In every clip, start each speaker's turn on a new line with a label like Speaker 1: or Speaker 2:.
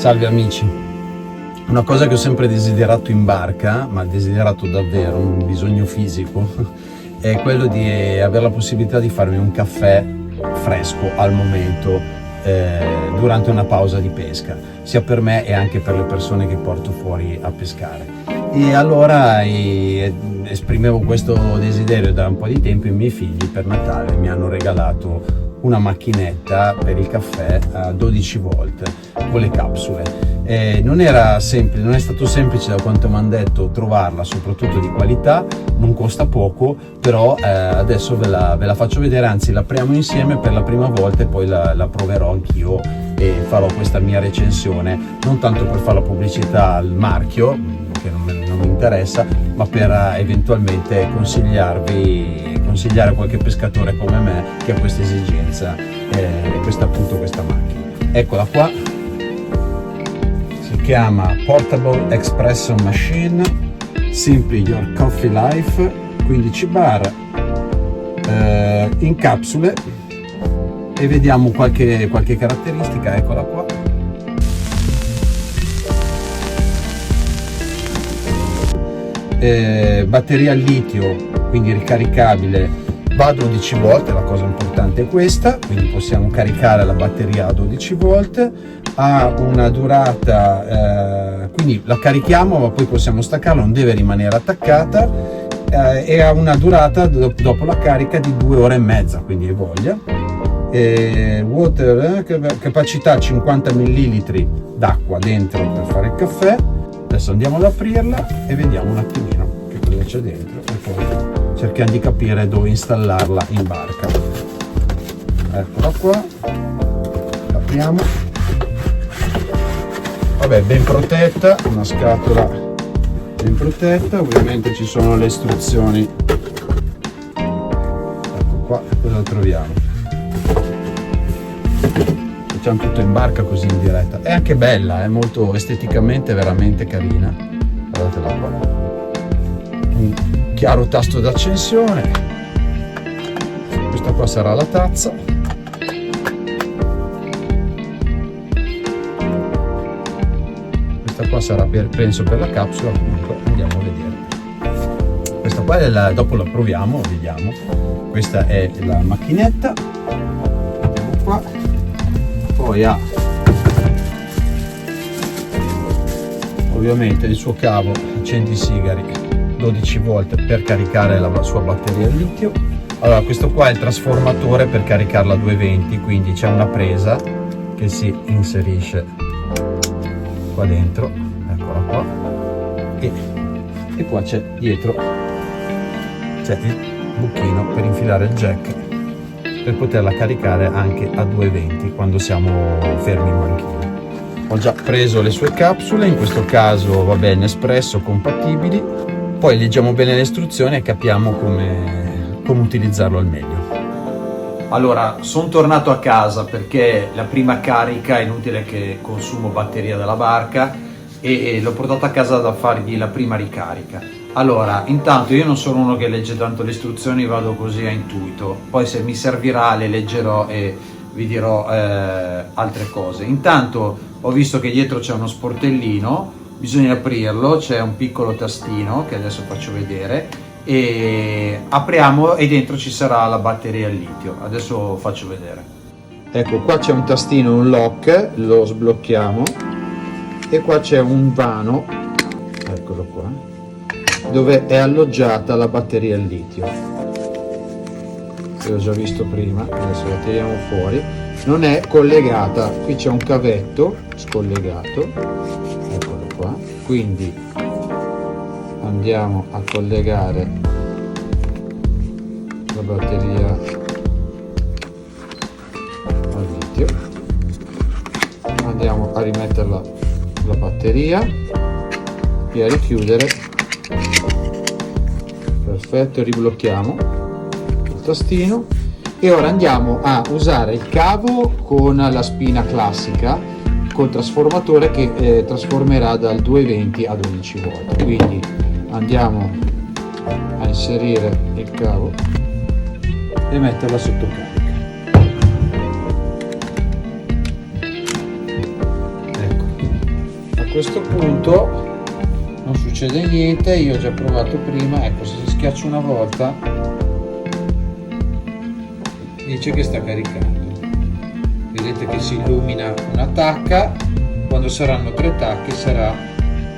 Speaker 1: Salve amici, una cosa che ho sempre desiderato in barca, ma desiderato davvero, un bisogno fisico, è quello di avere la possibilità di farmi un caffè fresco al momento durante una pausa di pesca, sia per me e anche per le persone che porto fuori a pescare. E allora esprimevo questo desiderio da un po' di tempo. I miei figli per Natale mi hanno regalato una macchinetta per il caffè a 12 volt con le capsule. Non è stato semplice, da quanto mi hanno detto, trovarla, soprattutto di qualità. Non costa poco, però adesso ve la faccio vedere, anzi la apriamo insieme per la prima volta e poi la proverò anch'io e farò questa mia recensione, non tanto per fare la pubblicità al marchio, che non mi interessa, ma per eventualmente consigliare a qualche pescatore come me che ha questa esigenza, questa macchina. Eccola qua, si chiama Portable Espresso Machine Simply Your Coffee Life, 15 bar, in capsule, e vediamo qualche caratteristica. Eccola qua. Batteria al litio, quindi ricaricabile, va a 12 volt, la cosa importante è questa, quindi possiamo caricare la batteria a 12 volt, ha una durata, quindi la carichiamo ma poi possiamo staccarla, non deve rimanere attaccata, e ha una durata dopo la carica di 2 ore e mezza, quindi hai voglia. Capacità 50 ml d'acqua dentro per fare il caffè. Adesso andiamo ad aprirla e vediamo un attimino che cosa c'è dentro e poi cerchiamo di capire dove installarla in barca. Eccola qua, apriamo. Vabbè, ben protetta, una scatola ben protetta, ovviamente ci sono le istruzioni. Ecco qua, cosa troviamo? Facciamo tutto in barca così in diretta. È anche bella, è molto esteticamente veramente carina. Guardatela qua. Un chiaro tasto d'accensione. Questa qua sarà la tazza. Questa qua sarà penso per la capsula. Comunque andiamo a vedere. Questa qua è dopo la proviamo, vediamo. Questa è la macchinetta. Andiamo qua. Poi ha ovviamente il suo cavo accendisigari 12 volt per caricare la sua batteria al litio. Allora, questo qua è il trasformatore per caricarla a 220, quindi c'è una presa che si inserisce qua dentro, eccola qua, e qua c'è dietro il buchino per infilare il jack per poterla caricare anche a 220 quando siamo fermi in banchina. Ho già preso le sue capsule, in questo caso va bene Nespresso compatibili, poi leggiamo bene le istruzioni e capiamo come utilizzarlo al meglio. Allora, sono tornato a casa perché la prima carica è inutile che consumo batteria della barca e l'ho portato a casa da fargli la prima ricarica. Allora, intanto io non sono uno che legge tanto le istruzioni, vado così a intuito, poi se mi servirà le leggerò e vi dirò altre cose. Intanto ho visto che dietro c'è uno sportellino, bisogna aprirlo, c'è un piccolo tastino che adesso faccio vedere, e apriamo e dentro ci sarà la batteria al litio. Adesso faccio vedere. Ecco, qua c'è un tastino, un lock, lo sblocchiamo, e qua c'è un vano, eccolo qua, dove è alloggiata la batteria al litio, che ho già visto prima. Adesso la tiriamo fuori, non è collegata, qui c'è un cavetto scollegato, eccolo qua, quindi andiamo a collegare la batteria al litio, andiamo a rimetterla la batteria e a richiudere. Perfetto, riblocchiamo il tastino e ora andiamo a usare il cavo con la spina classica col trasformatore che trasformerà dal 220 a 12 volt. Quindi andiamo a inserire il cavo e metterla sotto carica. Ecco, questo punto non succede niente, io ho già provato prima, ecco, se si schiaccia una volta dice che sta caricando, vedete che si illumina una tacca, quando saranno 3 tacche sarà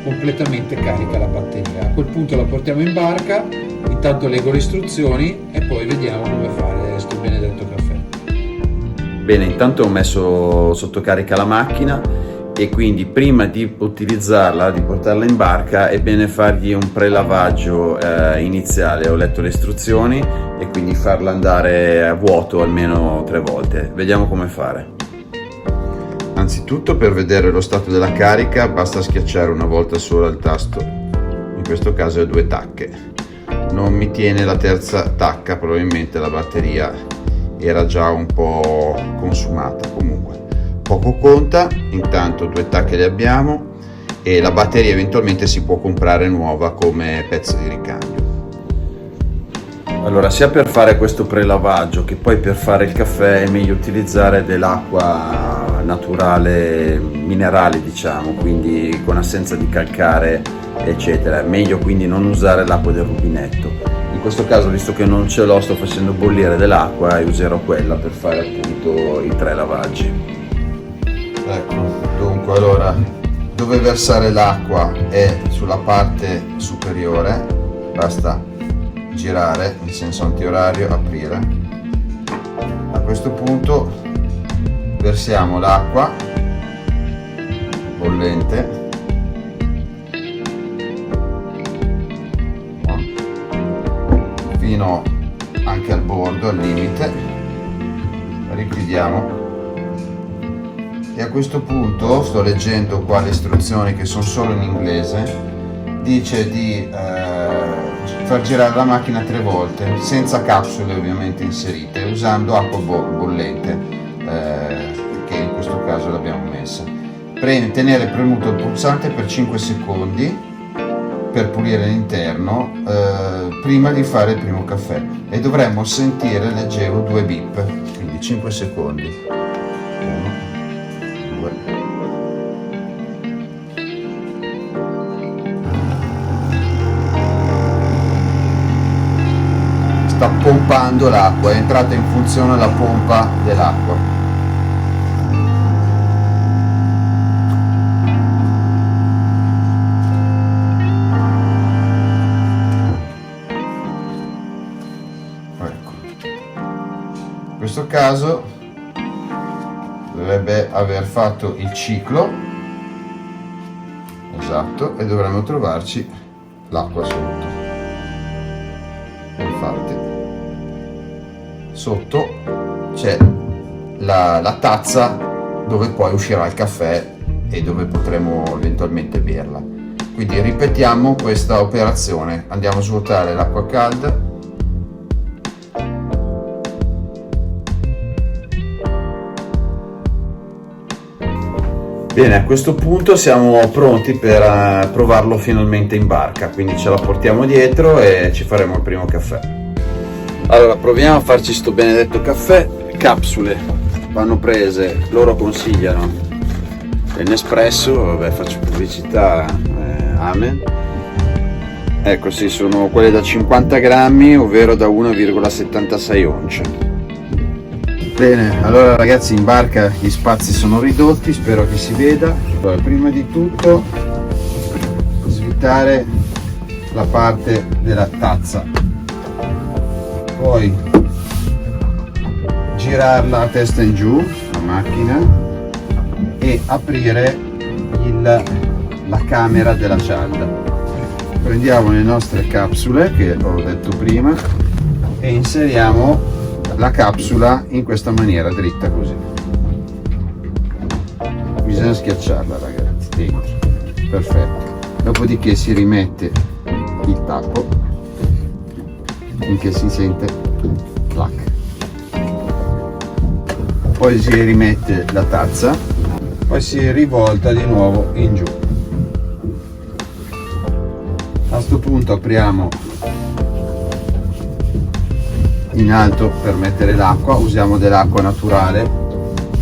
Speaker 1: completamente carica la batteria. A quel punto la portiamo in barca, intanto leggo le istruzioni e poi vediamo come fare questo benedetto caffè. Bene, intanto ho messo sotto carica la macchina e quindi prima di utilizzarla, di portarla in barca, è bene fargli un prelavaggio iniziale. Ho letto le istruzioni e quindi farla andare a vuoto almeno 3 volte. Vediamo come fare. Anzitutto, per vedere lo stato della carica basta schiacciare una volta sola il tasto, in questo caso è 2 tacche. Non mi tiene la terza tacca, probabilmente la batteria era già un po' consumata. Comunque poco conta, intanto 2 tacche le abbiamo e la batteria eventualmente si può comprare nuova come pezzo di ricambio. Allora, sia per fare questo prelavaggio che poi per fare il caffè è meglio utilizzare dell'acqua naturale, minerale diciamo, quindi con assenza di calcare eccetera. È meglio quindi non usare l'acqua del rubinetto. In questo caso, visto che non ce l'ho, sto facendo bollire dell'acqua e userò quella per fare appunto i 3 lavaggi. Ecco, dunque, allora, dove versare l'acqua è sulla parte superiore, basta girare in senso antiorario, aprire. A questo punto versiamo l'acqua bollente fino anche al bordo, al limite, richiudiamo. E a questo punto, sto leggendo qua le istruzioni che sono solo in inglese, dice di far girare la macchina 3 volte, senza capsule ovviamente inserite, usando acqua bollente, che in questo caso l'abbiamo messa. Tenere premuto il pulsante per 5 secondi per pulire l'interno prima di fare il primo caffè, e dovremmo sentire, leggevo, 2 bip, quindi 5 secondi. 1, 2. Sta pompando l'acqua, è entrata in funzione la pompa dell'acqua. Ecco. In questo caso dovrebbe aver fatto il ciclo esatto e dovremmo trovarci l'acqua sotto. Infatti sotto c'è la tazza dove poi uscirà il caffè e dove potremo eventualmente berla. Quindi ripetiamo questa operazione, andiamo a svuotare l'acqua calda, bene. A questo punto siamo pronti per provarlo finalmente in barca, quindi ce la portiamo dietro e ci faremo il primo caffè. Allora, proviamo a farci sto benedetto caffè. Capsule vanno prese, loro consigliano il Nespresso, vabbè, faccio pubblicità, amen. Ecco, sì, sono quelle da 50 grammi, ovvero da 1,76 once. Bene, allora ragazzi, in barca gli spazi sono ridotti, spero che si veda. Allora, prima di tutto svitare la parte della tazza, poi girarla a testa in giù la macchina e aprire la camera della cialda. Prendiamo le nostre capsule che ho detto prima e inseriamo la capsula in questa maniera, dritta così. Bisogna schiacciarla ragazzi, dentro, perfetto. Dopodiché si rimette il tappo finché si sente clac, poi si rimette la tazza, poi si rivolta di nuovo in giù. A questo punto apriamo in alto per mettere l'acqua, usiamo dell'acqua naturale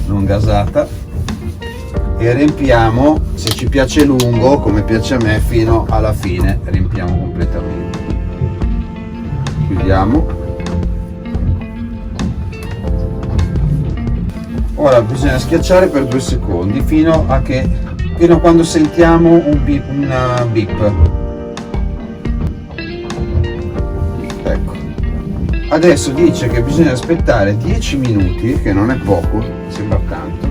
Speaker 1: non gasata, e riempiamo, se ci piace lungo come piace a me, fino alla fine riempiamo completamente. Chiudiamo. Ora bisogna schiacciare per 2 secondi fino a quando sentiamo un beep. Ecco, adesso dice che bisogna aspettare 10 minuti, che non è poco, sembra tanto,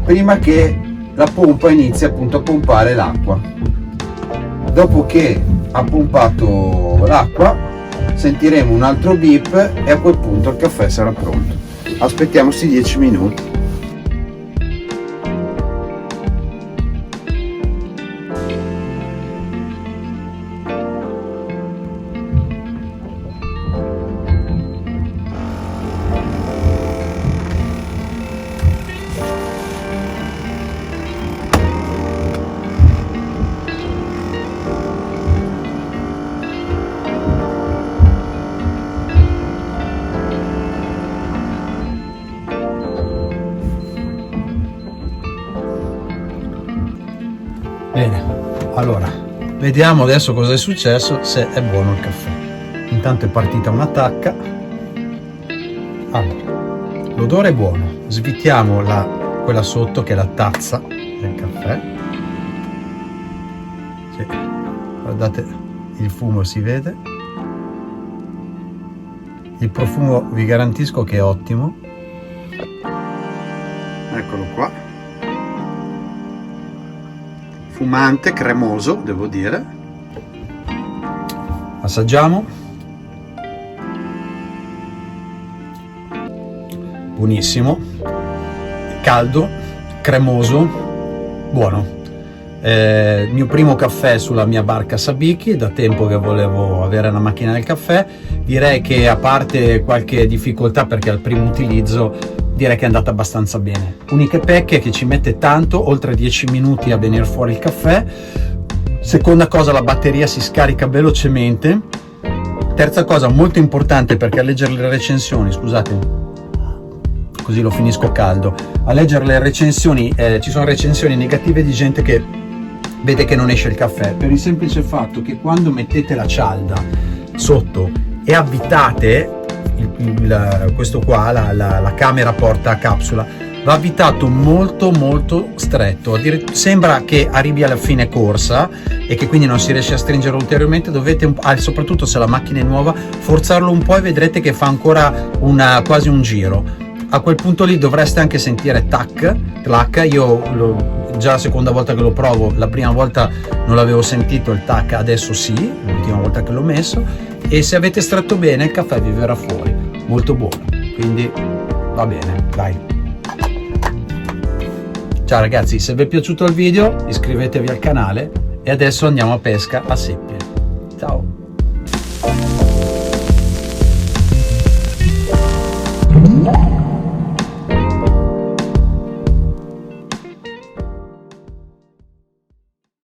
Speaker 1: prima che la pompa inizi appunto a pompare l'acqua. Dopo che ha pompato l'acqua sentiremo un altro beep e a quel punto il caffè sarà pronto. Aspettiamo questi 10 minuti. Bene, allora vediamo adesso cosa è successo, se è buono il caffè. Intanto è partita una tacca. Allora, l'odore è buono, svitiamo quella sotto che è la tazza del caffè. Sì, guardate, il fumo si vede, il profumo vi garantisco che è ottimo. Eccolo qua, fumante, cremoso, devo dire. Assaggiamo. Buonissimo, caldo, cremoso, buono. Il mio primo caffè sulla mia barca Sabiki, da tempo che volevo avere una macchina del caffè. Direi che, a parte qualche difficoltà perché al primo utilizzo, direi che è andata abbastanza bene. Uniche pecche che ci mette tanto, oltre 10 minuti a venire fuori il caffè. Seconda cosa, la batteria si scarica velocemente. Terza cosa molto importante, perché a leggere le recensioni, scusate, così lo finisco caldo, a leggere le recensioni ci sono recensioni negative di gente che vede che non esce il caffè, per il semplice fatto che quando mettete la cialda sotto e avvitate questo qua, la camera porta a capsula, va avvitato molto molto stretto, sembra che arrivi alla fine corsa e che quindi non si riesce a stringere ulteriormente. Dovete, soprattutto se la macchina è nuova, forzarlo un po' e vedrete che fa ancora quasi un giro. A quel punto lì dovreste anche sentire clac. Io già la seconda volta che lo provo, la prima volta non l'avevo sentito il tac, adesso sì, l'ultima volta che l'ho messo. E se avete stretto bene il caffè vi verrà fuori molto buono, quindi va bene, dai. Ciao ragazzi, se vi è piaciuto il video iscrivetevi al canale e adesso andiamo a pesca a seppie.